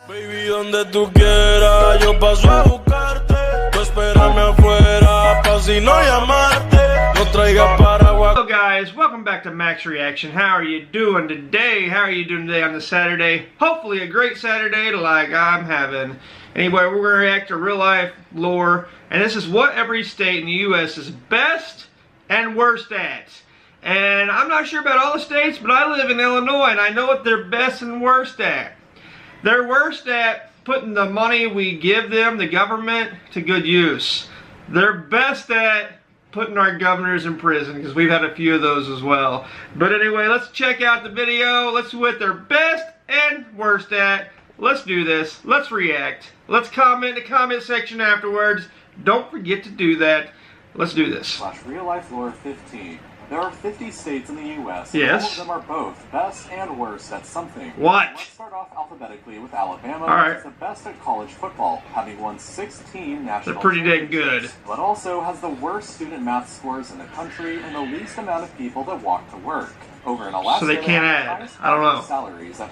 Baby, donde tú quieras, yo paso a buscarte. Tú espérame afuera, pa' si no llamarte. No traigas paraguas. Hello guys, welcome back to Max Reaction. How are you doing today? How are you doing today on this Saturday? Hopefully a great Saturday like I'm having. Anyway, we're going to react to real life lore. And this is what every state in the U.S. is best and worst at. And I'm not sure about all the states, but I live in Illinois and I know what they're best and worst at. They're worst at putting the money we give them, the government, to good use. They're best at putting our governors in prison, because we've had a few of those as well. But anyway, let's check out the video. Let's see what they're best and worst at. Let's do this. Let's react. Let's comment in the comment section afterwards. Don't forget to do that. Let's do this. /RealLifeLore 15. There are 50 states in the U.S. Yes. All of them are both best and worst at something. What? Let's start off alphabetically with Alabama, Alright. which is the best at college football, having won 16 national They're pretty dang championships, good. but also has the worst student math scores in the country and the least amount of people that walk to work. Over in Alaska, So they can't add. I don't know. Salaries at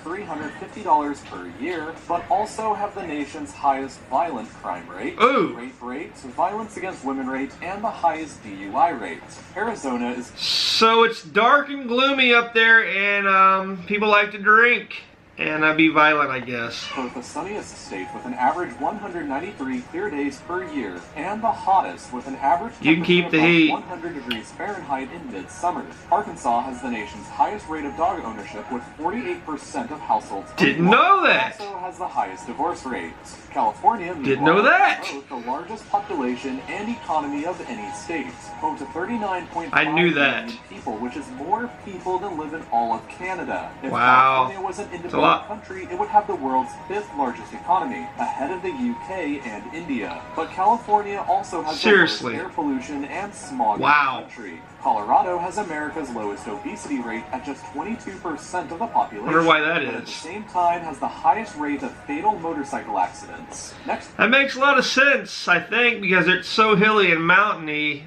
$44,350 per year, but also have the nation's highest violent crime rate, Ooh. rape rate, violence against women rate, and the highest DUI rate. Arizona is... So it's dark and gloomy up there, and people like to drink and be violent, I guess. both the sunniest state with an average 193 clear days per year, and the hottest with an average You can keep the above heat. 100 degrees Fahrenheit in mid-summer. Arkansas has the nation's highest rate of dog ownership with 48% of households. Didn't know that. Also has the highest divorce rate. California Didn't know that. both the largest population and economy of any state, home to 39.5 I knew that. million people, which is more people than live in all of Canada. If Wow. California was an independent lot. country, it would have the world's 5th largest economy, ahead of the UK and India. But California also has Seriously. the worst air pollution and smog Wow. in the country. Colorado has America's lowest obesity rate at just 22% of the population. Wonder why that but at is. the same time has the highest rate of fatal motorcycle accidents. Next. That makes a lot of sense, I think, because it's so hilly and mountainy.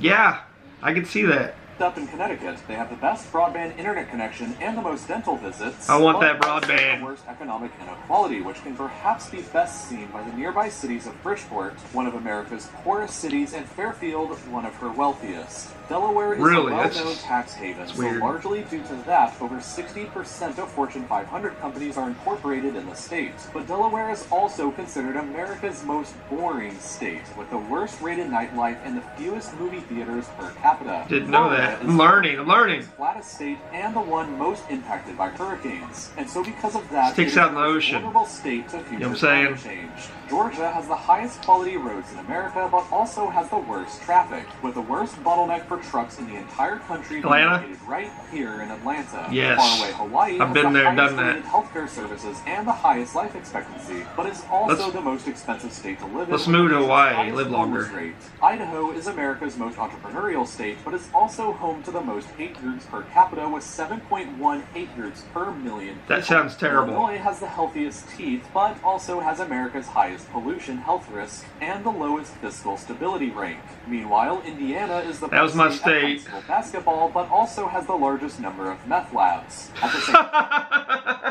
Yeah, I can see that. Up in Connecticut, they have the best broadband internet connection and the most dental visits. I want that but also broadband. The worst economic inequality, which can perhaps be best seen by the nearby cities of Bridgeport, one of America's poorest cities, and Fairfield, one of her wealthiest. Delaware is Really? a That's well-known tax haven, so weird. largely due to that, over 60% of Fortune 500 companies are incorporated in the state. But Delaware is also considered America's most boring state, with the worst rated nightlife and the fewest movie theaters per capita. Didn't know that. I'm learning. The flattest state and the one most impacted by hurricanes. And so because of that, Sticks it is out in the a ocean. vulnerable state to future know what I'm climate change. Georgia has the highest quality roads in America, but also has the worst traffic, with the worst bottleneck for trucks in the entire country being Atlanta? located right here in Atlanta. Yes. Far away Hawaii I've has been the there, highest done that. rated healthcare services and the highest life expectancy, but is also the most expensive state to live in. Let's with move the to nation's Hawaii, highest live longer. homeless rate. Idaho is America's most entrepreneurial state, but is also home to the most hate groups per capita with 7.1 hate groups per million people. That sounds terrible. Illinois has the healthiest teeth, but also has America's highest pollution health risk and the lowest fiscal stability rank. Meanwhile, Indiana is the That was my best at high state. school basketball, but also has the largest number of meth labs. At the same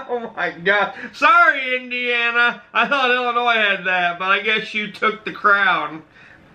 Oh my God. Sorry, Indiana. I thought Illinois had that, but I guess you took the crown.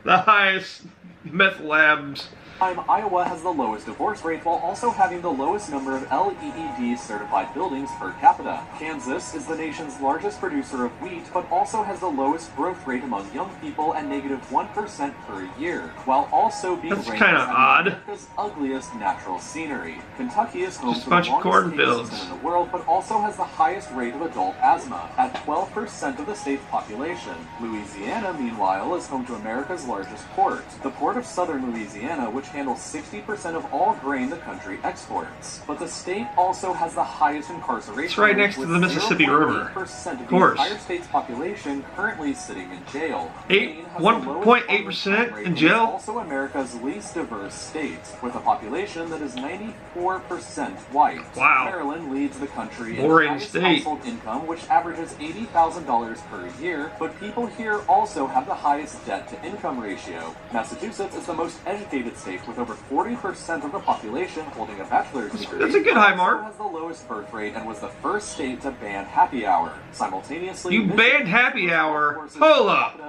The highest meth labs. time, Iowa has the lowest divorce rate while also having the lowest number of LEED certified buildings per capita. Kansas is the nation's largest producer of wheat, but also has the lowest growth rate among young people at -1% per year, while also being That's ranked kinda as odd. America's ugliest natural scenery. Kentucky is home Just to a the bunch of longest cornfields. state system in the world, but also has the highest rate of adult asthma, at 12% of the state's population. Louisiana, meanwhile, is home to America's largest port, the Port of Southern Louisiana, which handles 60% of all grain the country exports. But the state also has the highest incarceration It's right rate, next to with the Mississippi River. 0.8% of Of course. the entire state's population currently sitting in jail. Eight- Maine has the 1.8% lowest crime rate in and jail? is also America's least diverse state, with a population that is 94% white. Wow. Maryland leads the country Boring in highest state. household income, which averages $80,000 per year, but people here also have the highest debt-to-income ratio. Massachusetts is the most educated state state with over 40% of the population holding a bachelor's degree. That's a good high mark. It has the lowest birth rate and was the first state to ban happy hour. Simultaneously, You banned happy hour? Hold up.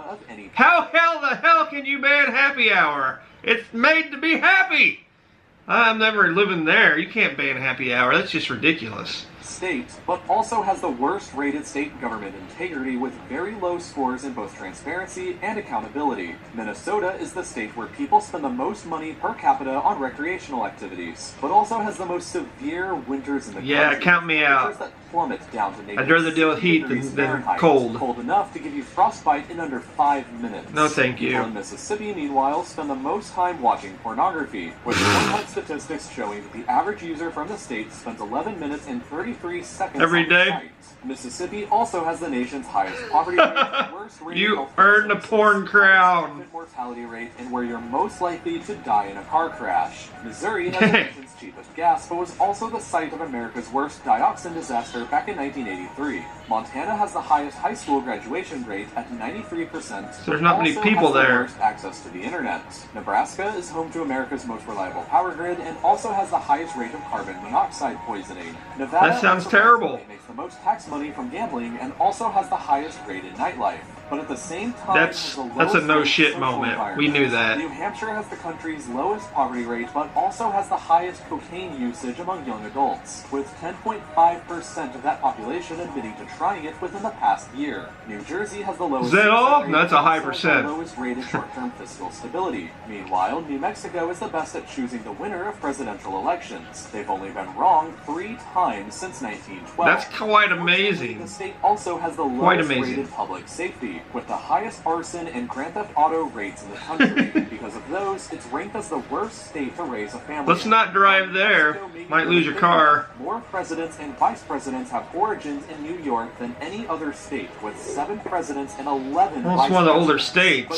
How the hell can you ban happy hour? It's made to be happy. I'm never living there. You can't ban happy hour. That's just ridiculous. State, but also has the worst rated state government integrity with very low scores in both transparency and accountability. Minnesota is the state where people spend the most money per capita on recreational activities, but also has the most severe winters in the country. Yeah, count me out. Winters that plummet down to I'd rather deal with heat than cold. Cold enough to give you frostbite in under 5 minutes. No, thank you. People in Mississippi, meanwhile, spend the most time watching pornography, with one statistics showing that the average user from the state spends 11 minutes and 33 seconds every day. on the site. Mississippi also has the nation's highest poverty rate, worst rated You health earned the services, porn crown. infant mortality rate, and where you're most likely to die in a car crash. Missouri has the nation's cheapest gas, but was also the site of America's worst dioxin disaster back in 1983. Montana has the highest high school graduation rate at 93%. So there's not many also people has the there. worst access to the internet. Nebraska is home to America's most reliable power grid and also has the highest rate of carbon monoxide poisoning. Nevada That sounds also terrible. makes the most tax money from gambling and also has the highest rated nightlife. But at the same time, That's has the a lowest no rated shit social moment. environment. We knew that. New Hampshire has the country's lowest poverty rate, but also has the highest cocaine usage among young adults, with 10.5% of that population admitting to trying it within the past year. New Jersey has the lowest. Is that all? rate That's a and high also has percent. the lowest rated short-term fiscal stability. Meanwhile, New Mexico is the best at choosing the winner of presidential elections. They've only been wrong 3 times since 1912. That's quite Unfortunately, amazing. The state also has the Quite lowest amazing. rated public safety, with the highest arson and grand theft auto rates in the country. Because of those, it's ranked as the worst state to raise a family. Let's not drive there. Might lose your car. More presidents and vice presidents have origins in New York than any other state, with 7 presidents and 11 Well, vice it's one of the older presidents.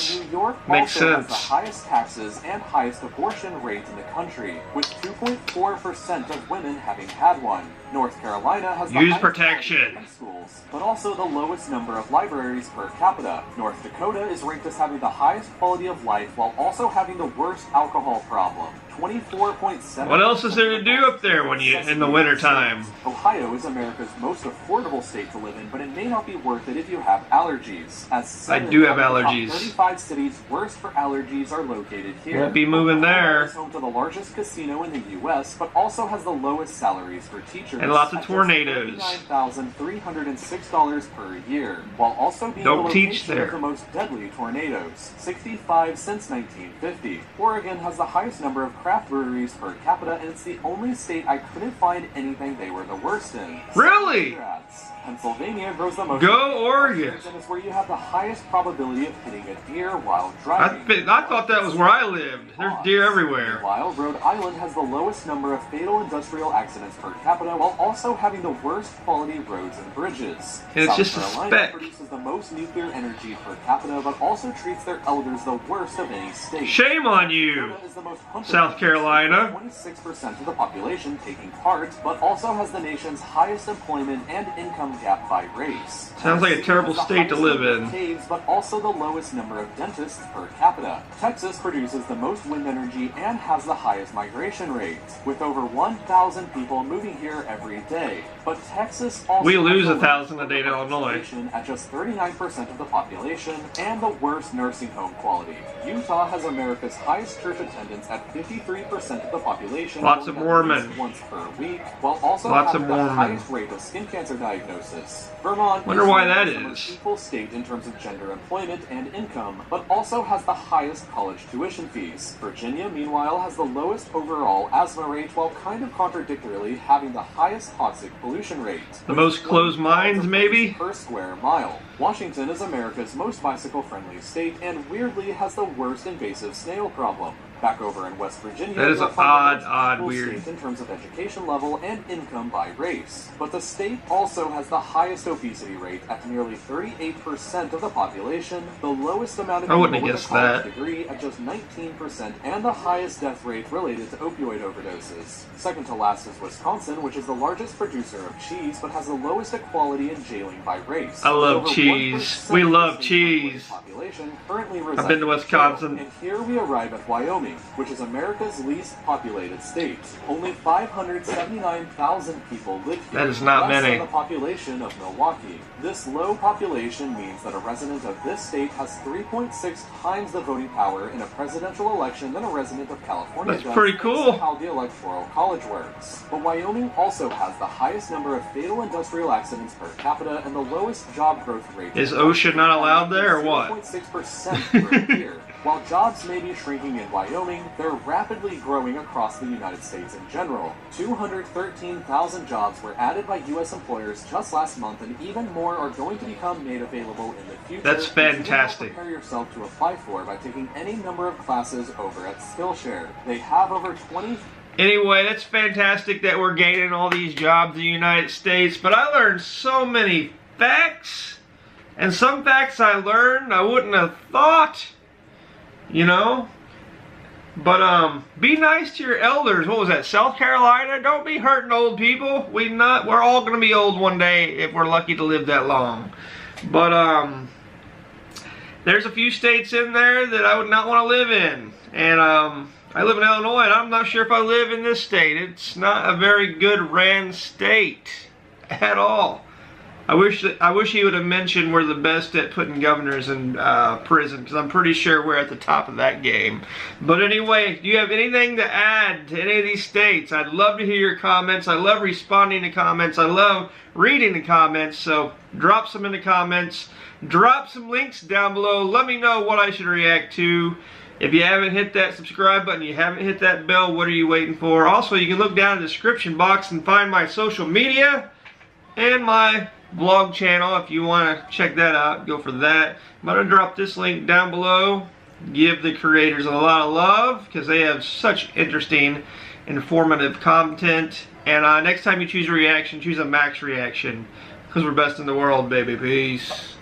states. But New York Makes also has sense. the highest taxes and highest abortion rate in the country, with 2.4% of women having had one. North Carolina has the Use highest protection. quality of schools, but also the lowest number of libraries per capita. North Dakota is ranked as having the highest quality of life while also having the worst alcohol problem. 24.7. What else is there to do up there when you in the wintertime? Ohio is America's most affordable state to live in, but it may not be worth it if you have allergies. As I do have 7 of the top allergies. 35 cities worst for allergies are located here. Won't be moving Ohio there. is home to the largest casino in the U.S., but also has the lowest salaries for teachers. And lots of at just tornadoes. $39,306 per year, while also being Don't the teach location there. of the most deadly tornadoes, 65 since 1950. Oregon has the highest number of craft breweries per capita, and it's the only state I couldn't find anything they were the worst in. Really? Congrats. Pennsylvania grows the most. Go Oregon. And it's where you have the highest probability of hitting a deer while driving. I thought that was where I lived. There's deer everywhere. Meanwhile, Rhode Island has the lowest number of fatal industrial accidents per capita, while also having the worst quality roads and bridges. And it's South just a Carolina speck. produces the most nuclear energy per capita, but also treats their elders the worst of any state. Shame on you, Florida is the most hunted South Carolina. 26% of the population taking part, but also has the nation's highest employment and income gap by race. Sounds like a terrible Tennessee state to has the live highest in. number of caves, but also the lowest number of dentists per capita. Texas produces the most wind energy and has the highest migration rate, with over 1,000 people moving here every day. But Texas also We lose has the 1,000 a lowest day in Illinois. population at just 39% of the population and the worst nursing home quality. Utah has America's highest church attendance at 53% of the population. Lots of going at least Mormon. once per week, while also Lots having of the Mormon. highest rate of skin cancer diagnosis. Vermont Wonder is why the that most is. equal state in terms of gender employment and income, but also has the highest college tuition fees. Virginia, meanwhile, has the lowest overall asthma rate, while kind of contradictorily having the highest toxic pollution rate. The most closed minds, maybe? Per square mile. Washington is America's most bicycle-friendly state and weirdly has the worst invasive snail problem. Back over in West Virginia, That is you'll find the most odd, equal weird. state in terms of education level and income by race. But the state also has the highest obesity rate at nearly 38% of the population, the lowest amount of I wouldn't people have with a guessed college that. degree at just 19%, and the highest death rate related to opioid overdoses. Second to last is Wisconsin, which is the largest producer of cheese, but has the lowest equality in jailing by race. I love Over cheese. 1% We of the love state's cheese. population currently I've resides been to in Wisconsin. jail. And here we arrive at Wyoming. Wyoming, which is America's least populated state. Only 579,000 people live here. That is not less many. than the population of Milwaukee. This low population means that a resident of this state has 3.6 times the voting power in a presidential election than a resident of California does. That's pretty cool. That's how the Electoral College works. But Wyoming also has the highest number of fatal industrial accidents per capita and the lowest job growth rate. Is OSHA not allowed there or what? 0.6% per year. While jobs may be shrinking in Wyoming, they're rapidly growing across the United States in general. 213,000 jobs were added by U.S. employers just last month, and even more are going to become made available in the future. That's fantastic. Prepare yourself to apply for by taking any number of classes over at Skillshare. They have over 20. Anyway, that's fantastic that we're gaining all these jobs in the United States, but I learned so many facts, and some facts I learned I wouldn't have thought, you know. But be nice to your elders. What was that, South Carolina? Don't be hurting old people. We're all gonna be old one day if we're lucky to live that long. But there's a few states in there that I would not want to live in, and I live in Illinois, and I'm not sure if I live in this state. It's not a very good ran state at all. I wish he would have mentioned we're the best at putting governors in prison, because I'm pretty sure we're at the top of that game. But anyway, do you have anything to add to any of these states? I'd love to hear your comments. I love responding to comments. I love reading the comments. So drop some in the comments. Drop some links down below. Let me know what I should react to. If you haven't hit that subscribe button, you haven't hit that bell, what are you waiting for? Also, you can look down in the description box and find my social media and my vlog channel. If you want to check that out, go for that. I'm going to drop this link down below. Give the creators a lot of love, because they have such interesting, informative content. And next time you choose a reaction, choose a Max reaction, because we're best in the world, baby. Peace.